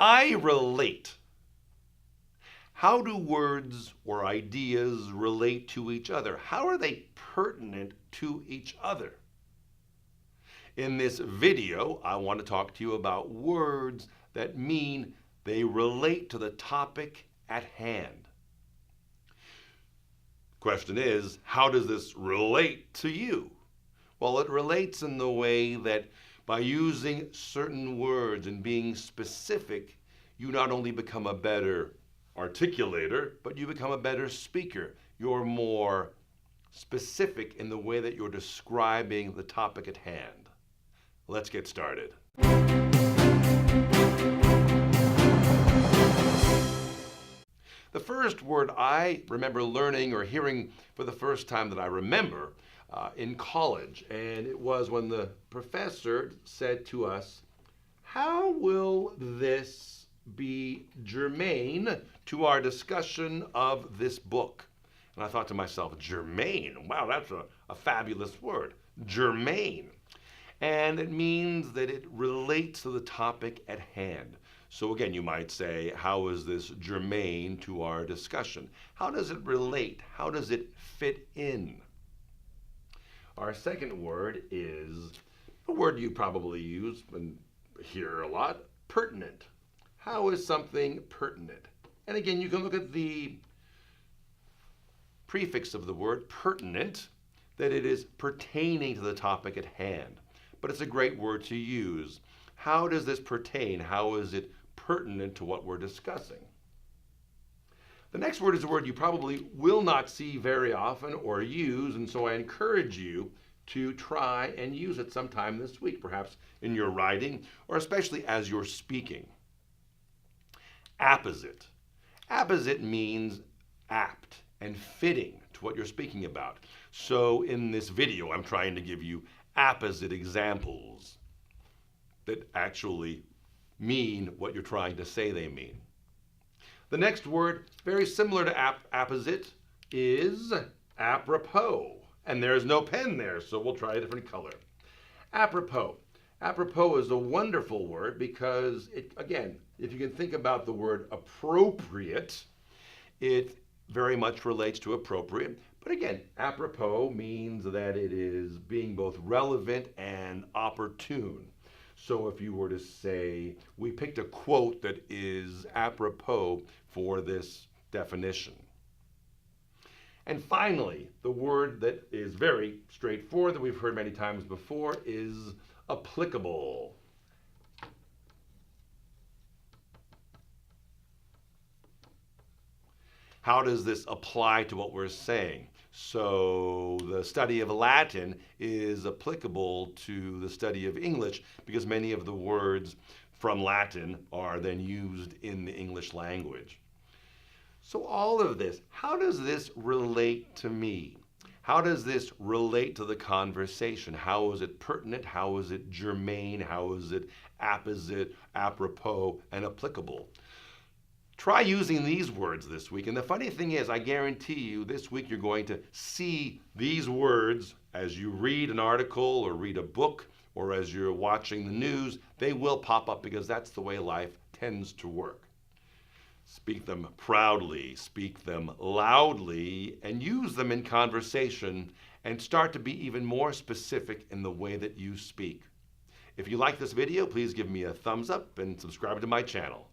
I relate. How do words or ideas relate to each other? How are they pertinent to each other? In this video, I want to talk to you about words that mean they relate to the topic at hand. Question is, how does this relate to you? Well, it relates in the way that by using certain words and being specific, you not only become a better articulator, but you become a better speaker. You're more specific in the way that you're describing the topic at hand. Let's get started. The first word I remember learning or hearing for the first time that I remember in college, and it was when the professor said to us, "How will this be germane to our discussion of this book?" And I thought to myself, germane? Wow, that's a fabulous word. Germane. And it means that it relates to the topic at hand. So again, you might say, how is this germane to our discussion? How does it relate? How does it fit in? Our second word is a word you probably use and hear a lot, pertinent. How is something pertinent? And again, you can look at the prefix of the word, pertinent, that it is pertaining to the topic at hand. But it's a great word to use. How does this pertain? How is it pertinent to what we're discussing? The next word is a word you probably will not see very often or use, and so I encourage you to try and use it sometime this week, perhaps in your writing or especially as you're speaking. Apposite. Apposite means apt and fitting to what you're speaking about. So in this video, I'm trying to give you apposite examples that actually mean what you're trying to say they mean. The next word, very similar to apposite, is apropos. And there's no pen there, so we'll try a different color. Apropos. Apropos is a wonderful word because, again, if you can think about the word appropriate, it very much relates to appropriate. But again, apropos means that it is being both relevant and opportune. So if you were to say, we picked a quote that is apropos for this definition. And finally, the word that is very straightforward that we've heard many times before is applicable. How does this apply to what we're saying? So the study of Latin is applicable to the study of English because many of the words from Latin are then used in the English language. So all of this, how does this relate to me? How does this relate to the conversation? How is it pertinent? How is it germane? How is it apposite, apropos, and applicable? Try using these words this week. And the funny thing is, I guarantee you this week you're going to see these words as you read an article or read a book or as you're watching the news. They will pop up because that's the way life tends to work. Speak them proudly, speak them loudly, and use them in conversation and start to be even more specific in the way that you speak. If you like this video, please give me a thumbs up and subscribe to my channel.